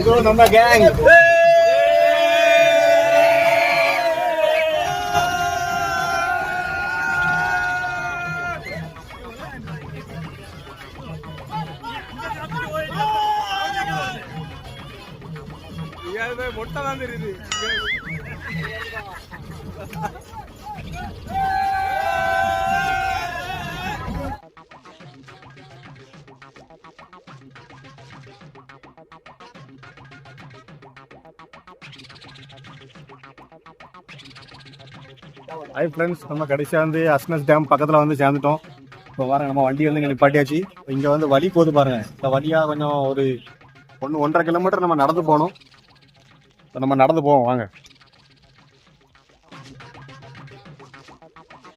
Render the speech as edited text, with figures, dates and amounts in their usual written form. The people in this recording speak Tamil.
இதோ நம்ம கேங். மொட்டை தான் தெரியுது. ஹாய் ஃப்ரெண்ட்ஸ், நம்ம கடைசியாக வந்து அஸ்னஸ் டேம் பக்கத்தில் வந்து சேர்ந்துட்டோம். இப்போ பாருங்க, நம்ம வண்டி வந்து இங்கே நிப்பாட்டியாச்சு. இங்கே வந்து வழி போகுது பாருங்க. இந்த வழியாக கொஞ்சம் ஒரு 1.5 கிலோமீட்டர் நம்ம நடந்து போகணும். நம்ம நடந்து போவோம் வாங்க.